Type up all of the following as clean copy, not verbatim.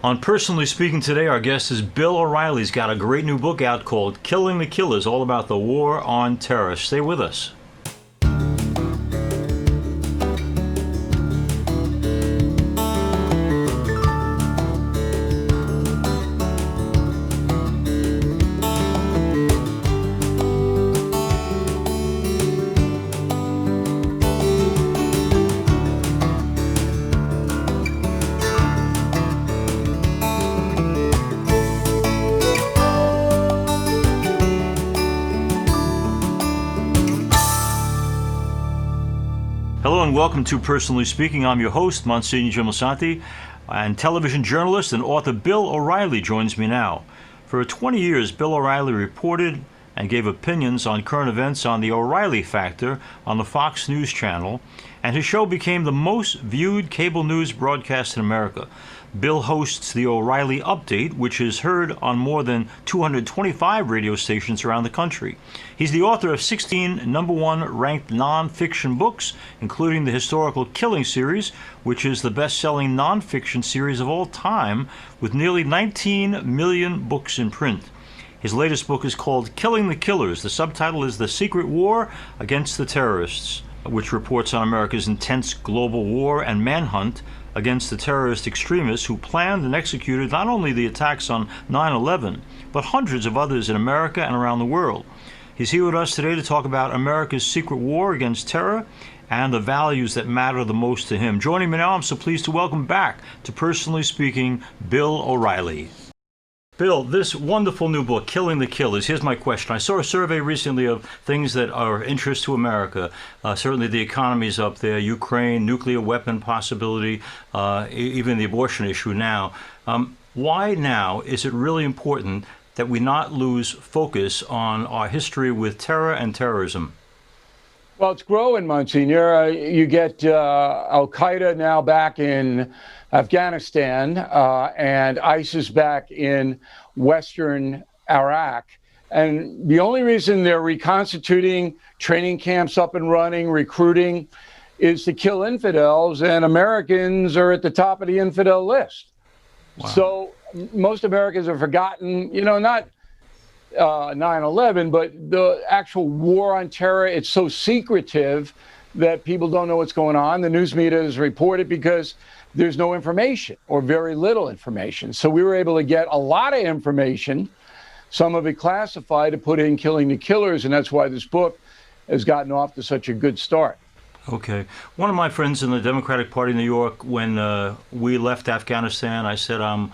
On Personally Speaking today, our guest is Bill O'Reilly. He's got a great new book out called Killing the Killers, all about the war on terror. Stay with us. Hello and welcome to Personally Speaking. I'm your host, Msgr Lisante, and television journalist and author Bill O'Reilly joins me now. For 20 years, Bill O'Reilly reported and gave opinions on current events on the O'Reilly Factor on the Fox News channel, and his show became the most viewed cable news broadcast in America. Bill hosts the O'Reilly Update, which is heard on more than 225 radio stations around the country. He's the author of 16 number-one ranked nonfiction books, including the historical Killing series, which is the best-selling nonfiction series of all time, with nearly 19 million books in print. His latest book is called Killing the Killers. The subtitle is The Secret War Against the Terrorists, which reports on America's intense global war and manhunt against the terrorist extremists who planned and executed not only the attacks on 9/11, but hundreds of others in America and around the world. He's here with us today to talk about America's secret war against terror and the values that matter the most to him. Joining me now, I'm so pleased to welcome back to Personally Speaking, Bill O'Reilly. Bill, this wonderful new book, Killing the Killers, here's my question. I saw a survey recently of things that are of interest to America. Certainly the economy's up there, Ukraine, nuclear weapon possibility, even the abortion issue now. Why now is it really important that we not lose focus on our history with terror and terrorism? Well, it's growing, Monsignor. You get Al-Qaeda now back in Afghanistan and ISIS back in Western Iraq. And the only reason they're reconstituting, training camps up and running, recruiting, is to kill infidels, and Americans are at the top of the infidel list. Wow. So most Americans have forgotten, not 9/11, but the actual war on terror. It's so secretive that people don't know what's going on. The news media is reported because there's no information or very little information. So we were able to get a lot of information, some of it classified, to put in Killing the Killers, and that's why this book has gotten off to such a good start. Okay. One of my friends in the Democratic Party in New York, when we left Afghanistan, I said, I'm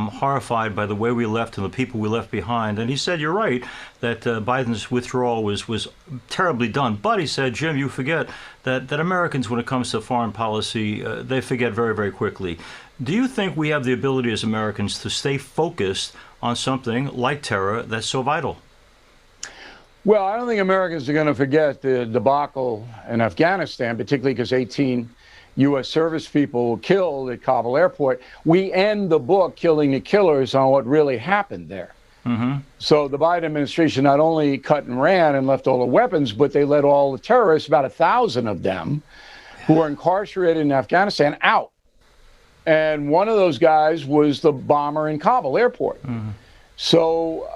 horrified by the way we left and the people we left behind. And he said, you're right, that Biden's withdrawal was terribly done. But he said, Jim, you forget that Americans, when it comes to foreign policy, they forget very, very quickly. Do you think we have the ability as Americans to stay focused on something like terror that's so vital? Well, I don't think Americans are going to forget the debacle in Afghanistan, particularly because 18 U.S. service people were killed at Kabul airport. We end the book, Killing the Killers, on what really happened there. Mm-hmm. So the Biden administration not only cut and ran and left all the weapons, but they let all the terrorists, about 1,000 of them, who are incarcerated in Afghanistan, out. And one of those guys was the bomber in Kabul airport. Mm-hmm. So,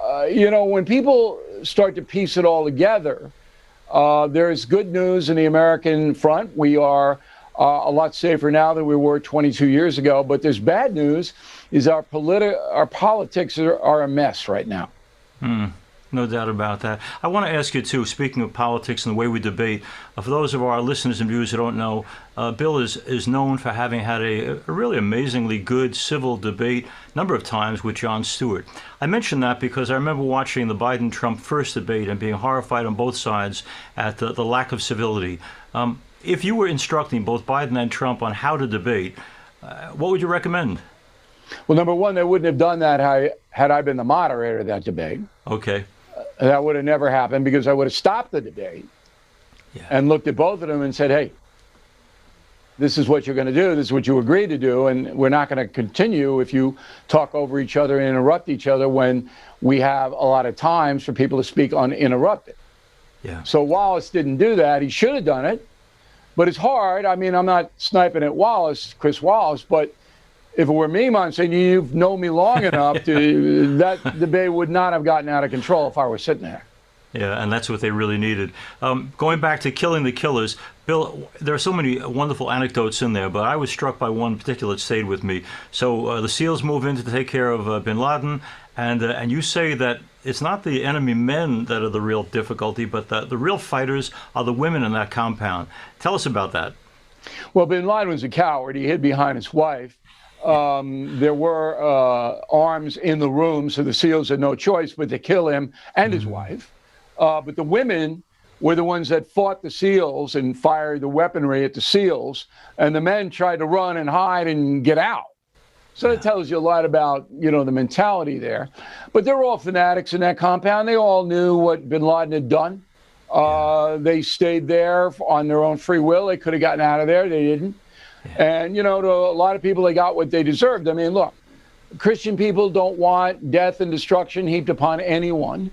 when people start to piece it all together, there's good news in the American front. We are a lot safer now than we were 22 years ago. But there's bad news, is our politics are a mess right now. No doubt about that. I want to ask you, too, speaking of politics and the way we debate, for those of our listeners and viewers who don't know, Bill is known for having had a really amazingly good civil debate a number of times with Jon Stewart. I mention that because I remember watching the Biden-Trump first debate and being horrified on both sides at the lack of civility. If you were instructing both Biden and Trump on how to debate, what would you recommend? Well, number one, they wouldn't have done that had I been the moderator of that debate. Okay. That would have never happened, because I would have stopped the debate and looked at both of them and said, hey, this is what you're going to do. This is what you agreed to do. And we're not going to continue if you talk over each other and interrupt each other when we have a lot of times for people to speak uninterrupted. Yeah. So Wallace didn't do that. He should have done it. But it's hard. I mean, I'm not sniping at Chris Wallace, but if it were me, Monsignor, you've known me long enough to that debate would not have gotten out of control if I were sitting there. Yeah, and that's what they really needed. Going back to Killing the Killers, Bill, there are so many wonderful anecdotes in there, but I was struck by one particular that stayed with me. So the SEALs move in to take care of bin Laden, and you say that it's not the enemy men that are the real difficulty, but the real fighters are the women in that compound. Tell us about that. Well, bin Laden was a coward. He hid behind his wife. There were arms in the room, so the SEALs had no choice but to kill him and his wife. But the women were the ones that fought the SEALs and fired the weaponry at the SEALs, and the men tried to run and hide and get out. So that tells you a lot about, the mentality there. But they're all fanatics in that compound. They all knew what bin Laden had done. They stayed there on their own free will. They could have gotten out of there. They didn't. And, to a lot of people, they got what they deserved. I mean, look, Christian people don't want death and destruction heaped upon anyone.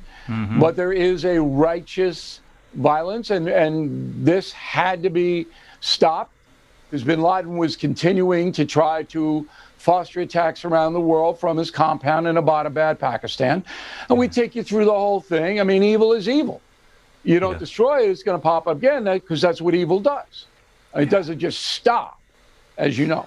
But there is a righteous violence, and this had to be stopped because bin Laden was continuing to try to foster attacks around the world from his compound in Abbottabad, Pakistan. And we take you through the whole thing. I mean, evil is evil. You don't destroy it, it's going to pop up again because that's what evil does. It doesn't just stop, as you know.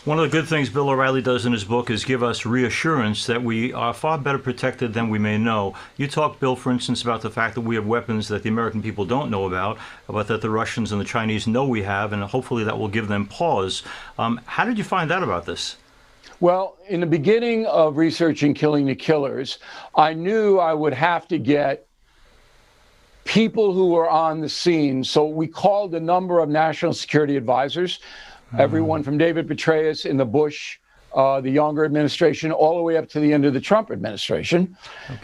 One of the good things Bill O'Reilly does in his book is give us reassurance that we are far better protected than we may know. You talked, Bill, for instance, about the fact that we have weapons that the American people don't know about, but that the Russians and the Chinese know we have, and hopefully that will give them pause. How did you find out about this? Well, in the beginning of researching Killing the Killers, I knew I would have to get people who were on the scene. So we called a number of national security advisors. Everyone from David Petraeus in the Bush, the younger administration, all the way up to the end of the Trump administration.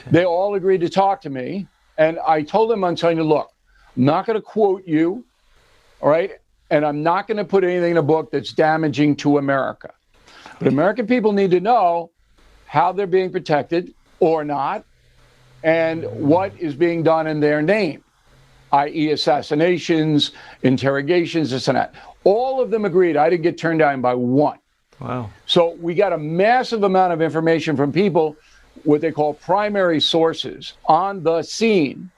They all agreed to talk to me. And I told them, I'm telling you, look, I'm not going to quote you, all right? And I'm not going to put anything in a book that's damaging to America. But American people need to know how they're being protected or not, and what is being done in their name, i.e. assassinations, interrogations, this and that. All of them agreed. I didn't get turned down by one. Wow. So we got a massive amount of information from people, what they call primary sources on the scene,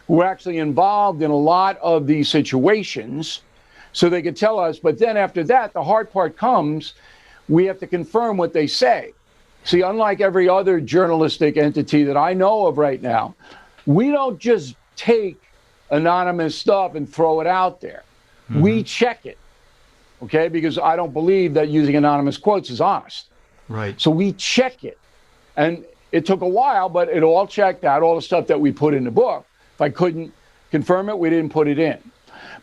who were actually involved in a lot of these situations, so they could tell us. But then after that, the hard part comes, we have to confirm what they say. See, unlike every other journalistic entity that I know of right now, we don't just take anonymous stuff and throw it out there. We check it. Okay, because I don't believe that using anonymous quotes is honest. Right. So we check it. And it took a while, but it all checked out, all the stuff that we put in the book. If I couldn't confirm it, we didn't put it in.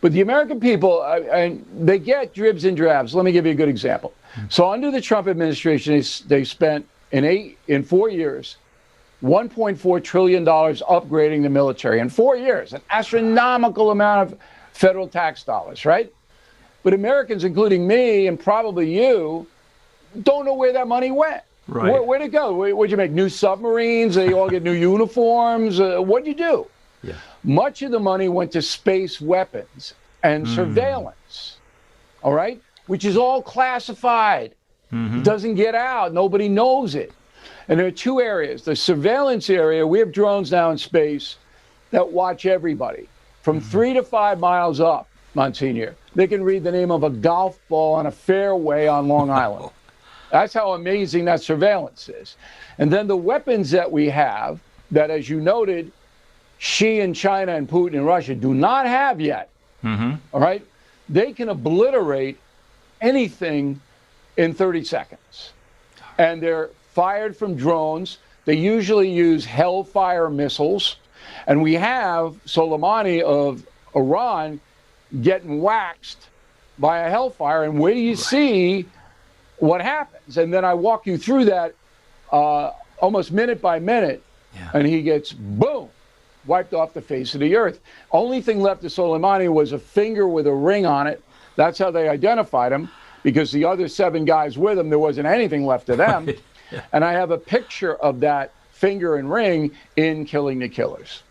But the American people, they get dribs and drabs. Let me give you a good example. So under the Trump administration, they spent in 4 years, $1.4 trillion upgrading the military. In 4 years, an astronomical amount of federal tax dollars, right? But Americans, including me and probably you, don't know where that money went. Right. Where'd it go? What'd you make? New submarines? They all get new uniforms? What'd you do? Yeah. Much of the money went to space weapons and surveillance, all right? Which is all classified. It doesn't get out. Nobody knows it. And there are two areas. The surveillance area, we have drones now in space that watch everybody from 3 to 5 miles up, Monsignor. They can read the name of a golf ball on a fairway on Long Island. That's how amazing that surveillance is. And then the weapons that we have that, as you noted, Xi and China and Putin and Russia do not have yet, all right? They can obliterate anything in 30 seconds. And they're fired from drones. They usually use Hellfire missiles. And we have Soleimani of Iran getting waxed by a Hellfire. And where do you see what happens? And then I walk you through that almost minute by minute. And he gets, boom, wiped off the face of the earth. Only thing left of Soleimani was a finger with a ring on it. That's how they identified him, because the other 7 guys with him, there wasn't anything left of them. And I have a picture of that finger and ring in Killing the Killers.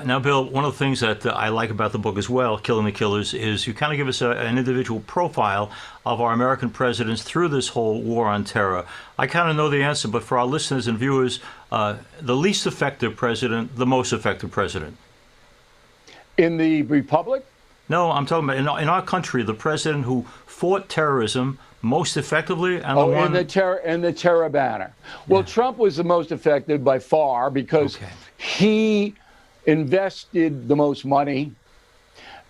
Now, Bill, one of the things that I like about the book as well, Killing the Killers, is you kind of give us an individual profile of our American presidents through this whole war on terror. I kind of know the answer, but for our listeners and viewers, the least effective president, the most effective president. In the Republic? No, I'm talking about in our country, the president who fought terrorism most effectively, and the one in the terror banner. Well, Trump was the most effective by far because he invested the most money,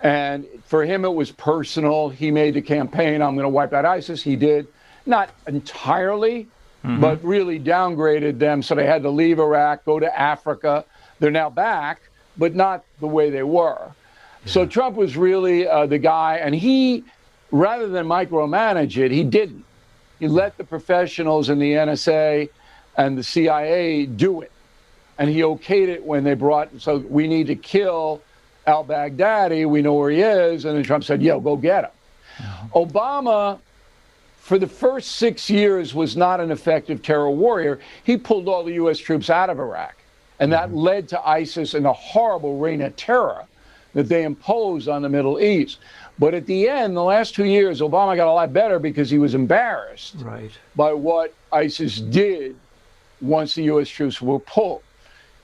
and for him it was personal. He made the campaign, I'm going to wipe out ISIS. He did, not entirely, but really downgraded them, so they had to leave Iraq, go to Africa. They're now back, but not the way they were. So Trump was really the guy, and he, rather than micromanage it, he didn't. He let the professionals in the NSA and the CIA do it. And he okayed it when they brought, so we need to kill al-Baghdadi, we know where he is, and then Trump said, yo, go get him. Obama, for the first 6 years, was not an effective terror warrior. He pulled all the U.S. troops out of Iraq, and that led to ISIS and a horrible reign of terror that they imposed on the Middle East. But at the end, the last 2 years, Obama got a lot better because he was embarrassed by what ISIS did once the U.S. troops were pulled.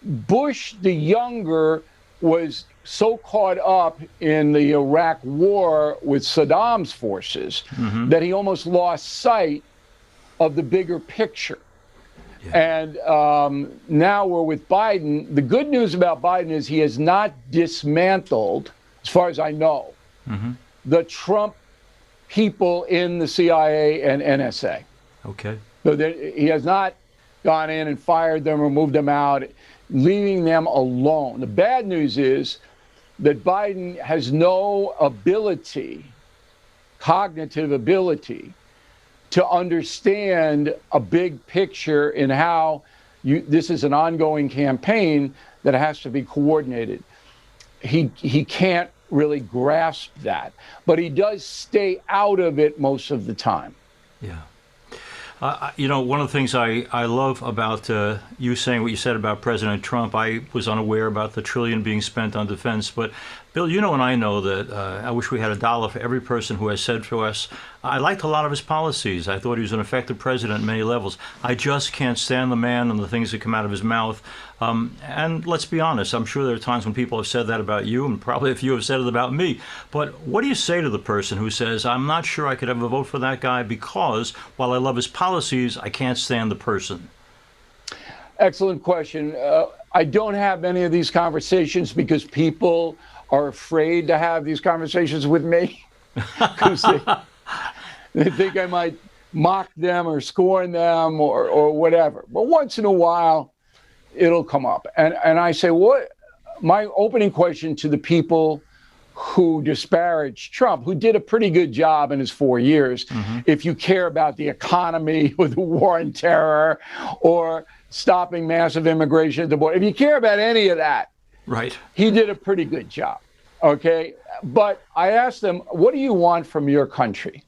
Bush the younger was so caught up in the Iraq war with Saddam's forces that he almost lost sight of the bigger picture. And now we're with Biden. The good news about Biden is he has not dismantled, as far as I know, the Trump people in the CIA and NSA. So he has not gone in and fired them or moved them out, leaving them alone. The bad news is that Biden has no ability, cognitive ability, to understand a big picture in how this is an ongoing campaign that has to be coordinated. He can't really grasp that, but he does stay out of it most of the time. You know, one of the things I love about you saying what you said about President Trump, I was unaware about the $1 trillion being spent on defense. But, Bill, you know and I know that I wish we had $1 for every person who has said to us, I liked a lot of his policies. I thought he was an effective president at many levels. I just can't stand the man and the things that come out of his mouth. And let's be honest, I'm sure there are times when people have said that about you, and probably a few have said it about me. But what do you say to the person who says, I'm not sure I could ever vote for that guy because while I love his policies, I can't stand the person? Excellent question. I don't have many of these conversations because people are afraid to have these conversations with me because they think I might mock them or scorn them or whatever. But once in a while, it'll come up. And I say, what? My opening question to the people who disparage Trump, who did a pretty good job in his 4 years, if you care about the economy or the war on terror or stopping massive immigration at the border, if you care about any of that, he did a pretty good job. Okay. But I asked them, what do you want from your country?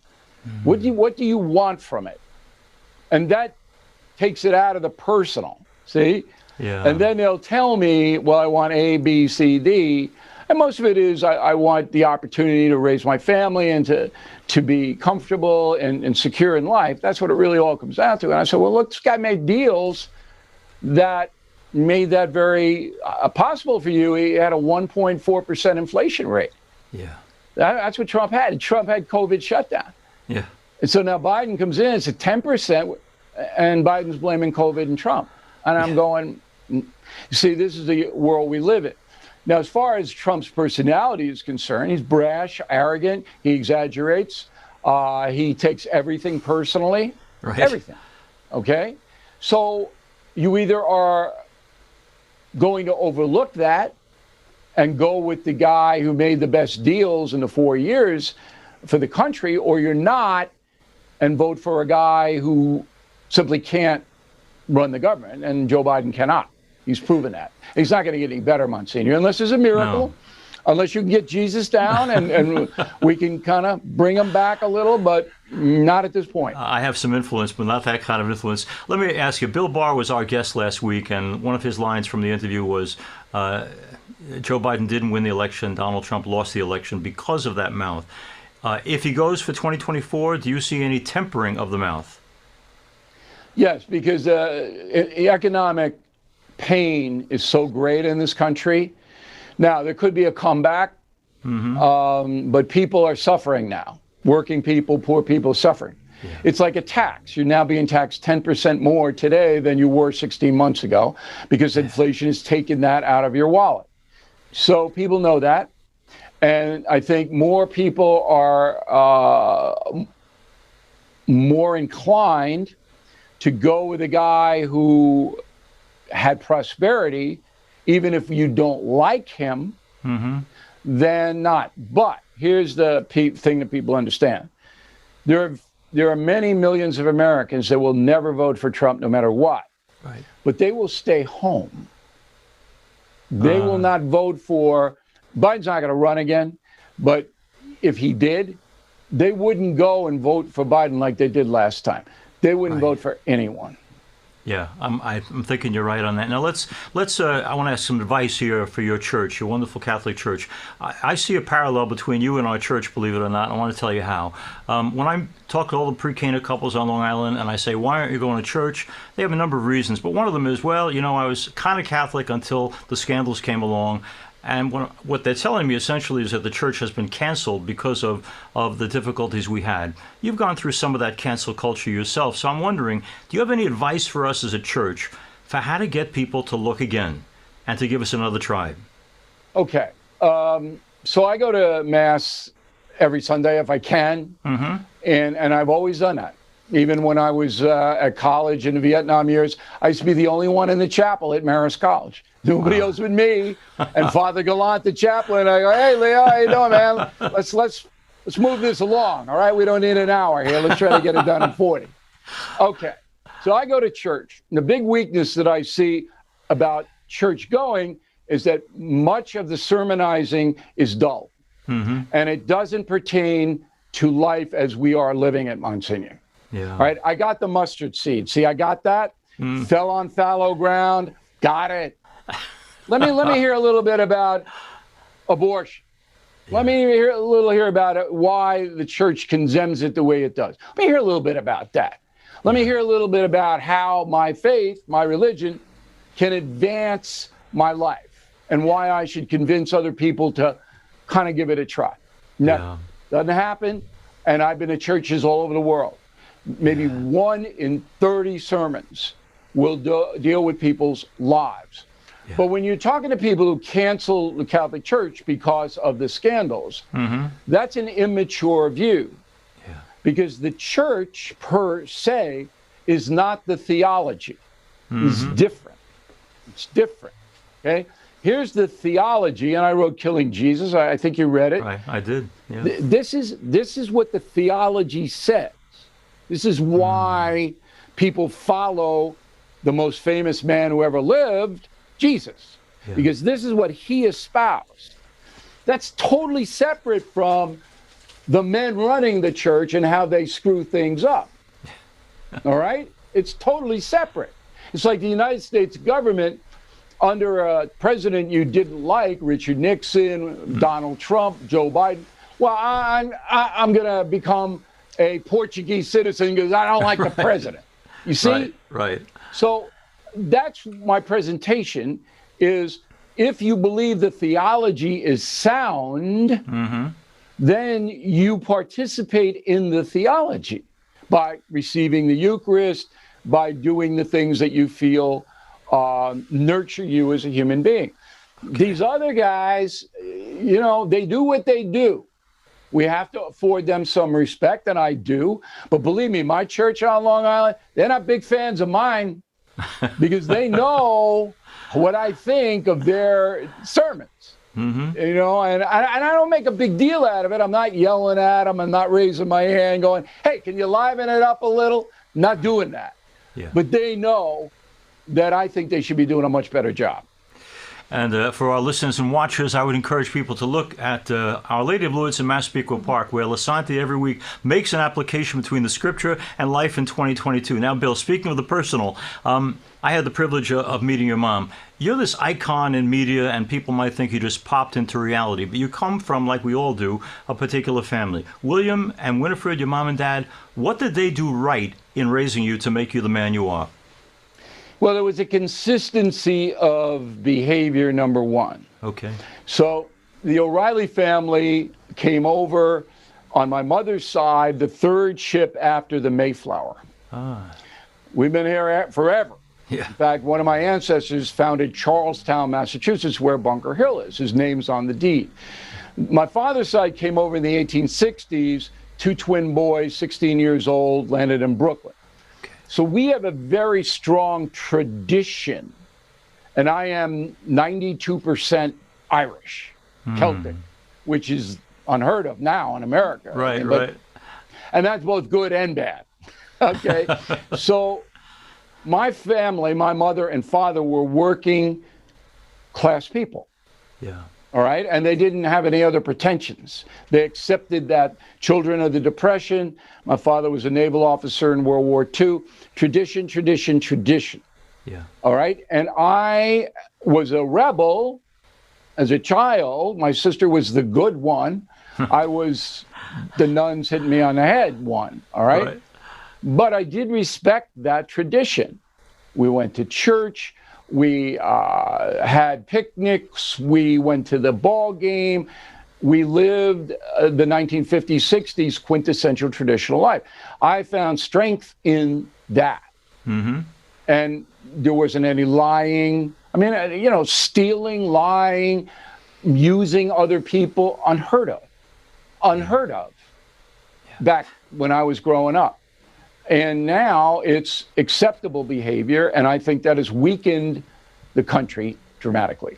What do you want from it? And that takes it out of the personal. See? And then they'll tell me, well, I want A, B, C, D. And most of it is I want the opportunity to raise my family and to be comfortable and secure in life. That's what it really all comes down to. And I said, well, look, this guy made deals that made that very possible for you. He had a 1.4% inflation rate. That's what Trump had. Trump had COVID shutdown. And so now Biden comes in, it's at 10%, and Biden's blaming COVID and Trump. And I'm going, you see, this is the world we live in. Now, as far as Trump's personality is concerned, he's brash, arrogant, he exaggerates, he takes everything personally, everything, okay? So you either are going to overlook that and go with the guy who made the best deals in the 4 years for the country, or you're not and vote for a guy who simply can't run the government, and Joe Biden cannot. He's proven that. He's not going to get any better, Monsignor, unless there's a miracle, unless you can get Jesus down and we can kind of bring him back a little, but not at this point. I have some influence, but not that kind of influence. Let me ask you, Bill Barr was our guest last week, and one of his lines from the interview was, Joe Biden didn't win the election. Donald Trump lost the election because of that mouth. If he goes for 2024, do you see any tempering of the mouth? Yes, because economic pain is so great in this country. Now, there could be a comeback, but people are suffering now. Working people, poor people suffering. Yeah. It's like a tax. You're now being taxed 10% more today than you were 16 months ago because inflation has taken that out of your wallet. So people know that. And I think more people are more inclined to go with a guy who had prosperity, even if you don't like him, than not. But here's the thing that people understand. There are many millions of Americans that will never vote for Trump no matter what. Right. But they will stay home. They will not vote for, Biden's not going to run again, but if he did, they wouldn't go and vote for Biden like they did last time. They wouldn't vote for anyone. Yeah, I'm thinking you're right on that. Now let's I want to ask some advice here for your church, your wonderful Catholic church. I see a parallel between you and our church, believe it or not. I want to tell you how. When I talk to all the pre-Cana couples on Long Island and I say, why aren't you going to church? They have a number of reasons, but one of them is, well, you know, I was kind of Catholic until the scandals came along. And what they're telling me essentially is that the church has been canceled because of the difficulties we had. You've gone through some of that cancel culture yourself. So I'm wondering, do you have any advice for us as a church for how to get people to look again and to give us another try? Okay. So I go to Mass every Sunday if I can. And I've always done that. Even when I was at college in the Vietnam years, I used to be the only one in the chapel at Marist College. Nobody else but me and Father Gallant, the chaplain. I go, hey, Leo, how you doing, man? Let's move this along, all right? We don't need an hour here. Let's try to get it done in 40. Okay, so I go to church. And the big weakness that I see about church going is that much of the sermonizing is dull. And it doesn't pertain to life as we are living it, Monsignor. Yeah. All right, I got the mustard seed. See, I got that. Fell on fallow ground. Got it. Let me hear a little bit about abortion. Yeah. Let me hear a little about it, why the church condemns it the way it does. Let me hear a little bit about that. Let me hear a little bit about how my faith, my religion, can advance my life and why I should convince other people to kind of give it a try. Never. Doesn't happen. And I've been to churches all over the world. Maybe 1 in 30 sermons will deal with people's lives. Yeah. But when you're talking to people who cancel the Catholic Church because of the scandals, that's an immature view. Yeah. Because the church per se is not the theology. It's different. It's different. Okay? Here's the theology, and I wrote Killing Jesus. I think you read it. Right, I did. Yeah. This is what the theology says. This is why people follow the most famous man who ever lived, Jesus, because this is what he espoused. That's totally separate from the men running the church and how they screw things up. All right? It's totally separate. It's like the United States government under a president you didn't like, Richard Nixon, Donald Trump, Joe Biden. Well, I'm going to become a Portuguese citizen because I don't like the president. You see? Right. So that's my presentation is if you believe the theology is sound, then you participate in the theology by receiving the Eucharist, by doing the things that you feel nurture you as a human being. These other guys, you know, they do what they do. We have to afford them some respect, and I do. But believe me, my church on Long Island, they're not big fans of mine because they know what I think of their sermons. You know, and I don't make a big deal out of it. I'm not yelling at them. I'm not raising my hand going, hey, can you liven it up a little? Not doing that. Yeah. But they know that I think they should be doing a much better job. And for our listeners and watchers, I would encourage people to look at Our Lady of Lourdes in Massapequa Park, where Lisante every week makes an application between the scripture and life in 2022. Now, Bill, speaking of the personal, I had the privilege of meeting your mom. You're this icon in media, and people might think you just popped into reality, but you come from, like we all do, a particular family. William and Winifred, your mom and dad, what did they do right in raising you to make you the man you are? Well, there was a consistency of behavior, number one. Okay. So the O'Reilly family came over on my mother's side, the third ship after the Mayflower. Ah. We've been here forever. Yeah. In fact, one of my ancestors founded Charlestown, Massachusetts, where Bunker Hill is. His name's on the deed. My father's side came over in the 1860s, two twin boys, 16 years old, landed in Brooklyn. So we have a very strong tradition, and I am 92% Irish, Celtic, which is unheard of now in America. Right, right. And that's both good and bad. Okay. So my family, my mother and father, were working class people. Yeah. All right. And they didn't have any other pretensions. They accepted that children of the Depression. My father was a naval officer in World War II. Tradition, tradition, tradition. Yeah. All right. And I was a rebel as a child. My sister was the good one. I was the nuns hitting me on the head one. All right. But I did respect that tradition. We went to church. We had picnics. We went to the ball game. We lived the 1950s, 60s quintessential traditional life. I found strength in that. Mm-hmm. And there wasn't any lying. I mean, stealing, lying, using other people, unheard of. Unheard of back when I was growing up. And now it's acceptable behavior, and I think that has weakened the country dramatically.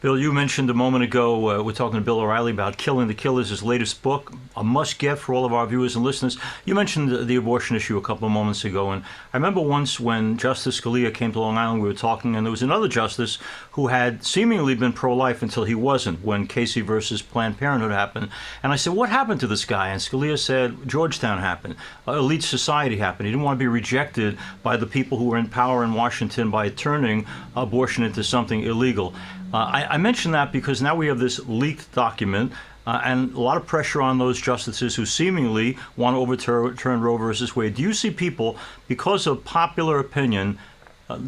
Bill, you mentioned a moment ago, we're talking to Bill O'Reilly about Killing the Killers, his latest book, a must-get for all of our viewers and listeners. You mentioned the abortion issue a couple of moments ago, and I remember once when Justice Scalia came to Long Island, we were talking, and there was another justice who had seemingly been pro-life until he wasn't, when Casey versus Planned Parenthood happened. And I said, what happened to this guy? And Scalia said, Georgetown happened. Elite society happened. He didn't want to be rejected by the people who were in power in Washington by turning abortion into something illegal. I mention that because now we have this leaked document and a lot of pressure on those justices who seemingly want to overturn Roe versus Wade. Do you see people, because of popular opinion,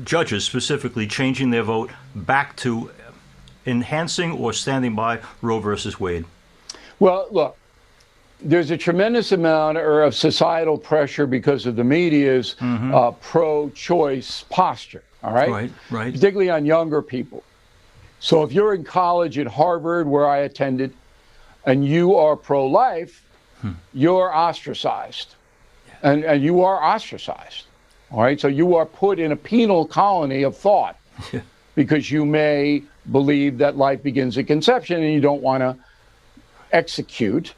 judges specifically, changing their vote back to enhancing or standing by Roe versus Wade? Well, look, there's a tremendous amount of societal pressure because of the media's pro-choice posture, all right? Right. Particularly on younger people. So if you're in college at Harvard, where I attended, and you are pro-life, you're ostracized. And you are ostracized. All right? So you are put in a penal colony of thought because you may believe that life begins at conception and you don't want to execute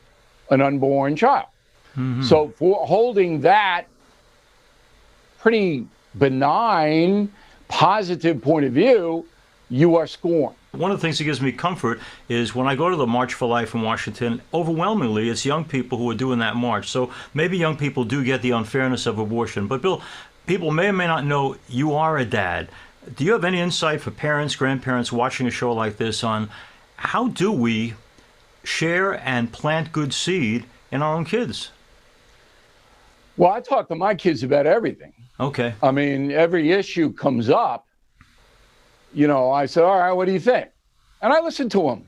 an unborn child. So for holding that pretty benign, positive point of view, you are scorned. One of the things that gives me comfort is when I go to the March for Life in Washington, overwhelmingly it's young people who are doing that march. So maybe young people do get the unfairness of abortion. But Bill, people may or may not know you are a dad. Do you have any insight for parents, grandparents watching a show like this on how do we share and plant good seed in our own kids? Well, I talk to my kids about everything. Okay. I mean, every issue comes up. I said, all right, what do you think? And I listen to them.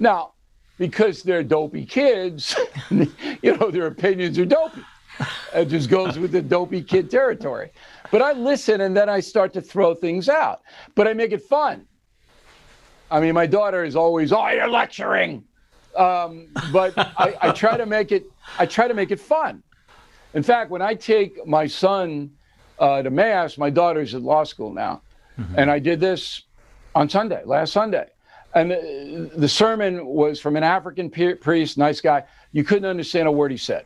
Now, because they're dopey kids, their opinions are dopey. It just goes with the dopey kid territory. But I listen, and then I start to throw things out. But I make it fun. I mean, my daughter is always, oh, you're lecturing. But I try to make it fun. In fact, when I take my son to Mass, my daughter's at law school now. And I did this on Sunday, last Sunday. And the sermon was from an African priest, nice guy. You couldn't understand a word he said.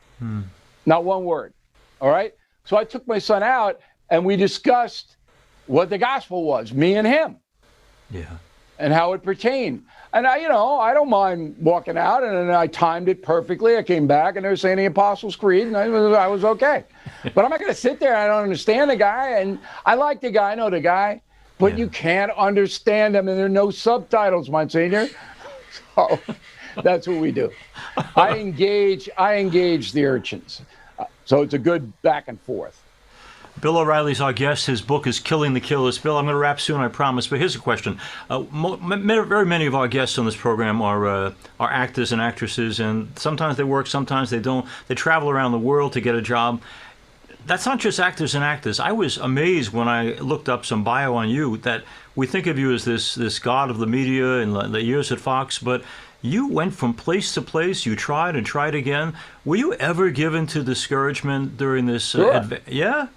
Not one word. All right? So I took my son out and we discussed what the gospel was, me and him. Yeah. and how it pertained. And I don't mind walking out, and then I timed it perfectly. I came back, and they were saying the Apostles' Creed, and I was okay. But I'm not going to sit there. I don't understand the guy, and I like the guy. I know the guy, but you can't understand him, and there are no subtitles, Monsignor. So that's what we do. I engage the urchins. So it's a good back and forth. Bill O'Reilly's our guest. His book is Killing the Killers. Bill, I'm going to wrap soon, I promise. But here's a question. Very many of our guests on this program are actors and actresses, and sometimes they work, sometimes they don't. They travel around the world to get a job. That's not just actors and actors. I was amazed when I looked up some bio on you that we think of you as this god of the media in the years at Fox, but you went from place to place. You tried and tried again. Were you ever given to discouragement during this? Sure. Yeah?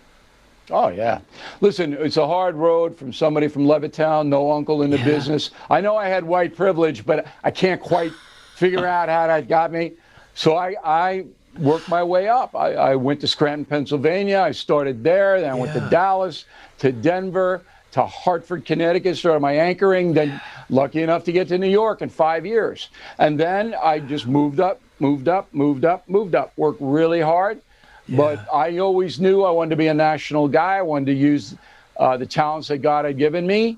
Oh, yeah. Listen, it's a hard road from somebody from Levittown, no uncle in the business. I know I had white privilege, but I can't quite figure out how that got me. So I worked my way up. I went to Scranton, Pennsylvania. I started there. Then I went to Dallas, to Denver, to Hartford, Connecticut, started my anchoring. Then lucky enough to get to New York in 5 years. And then I just moved up, worked really hard. But I always knew I wanted to be a national guy. I wanted to use the talents that God had given me.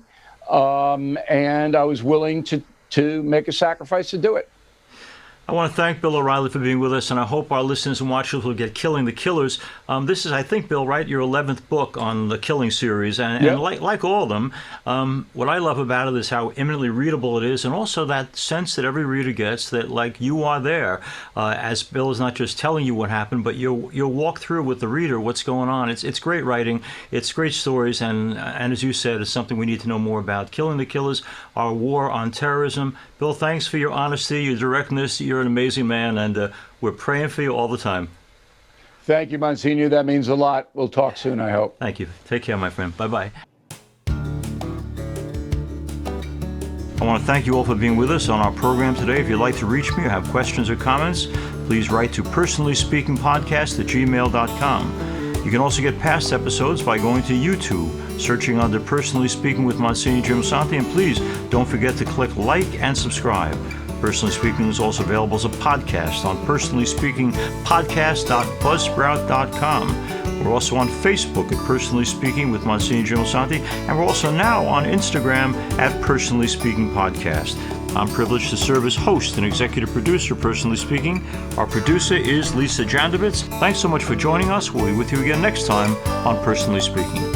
And I was willing to make a sacrifice to do it. I want to thank Bill O'Reilly for being with us, and I hope our listeners and watchers will get Killing the Killers. This is, I think, Bill, right, your 11th book on the Killing series. And like all of them, what I love about it is how eminently readable it is, and also that sense that every reader gets that, like, you are there, as Bill is not just telling you what happened, but you'll walk through with the reader what's going on. It's great writing. It's great stories, and as you said, it's something we need to know more about. Killing the Killers, Our War on Terrorism. Bill, thanks for your honesty, your directness. You're an amazing man, and we're praying for you all the time. Thank you, Monsignor. That means a lot. We'll talk soon, I hope. Thank you. Take care, my friend. Bye-bye. I want to thank you all for being with us on our program today. If you'd like to reach me or have questions or comments, please write to personallyspeakingpodcast@gmail.com. You can also get past episodes by going to YouTube, searching under Personally Speaking with Monsignor Jim Lisante, and please don't forget to click like and subscribe. Personally Speaking is also available as a podcast on personallyspeakingpodcast.buzzsprout.com. We're also on Facebook at Personally Speaking with Monsignor Jim Lisante, and we're also now on Instagram at Personally Speaking Podcast. I'm privileged to serve as host and executive producer of Personally Speaking. Our producer is Lisa Jandovitz. Thanks so much for joining us. We'll be with you again next time on Personally Speaking.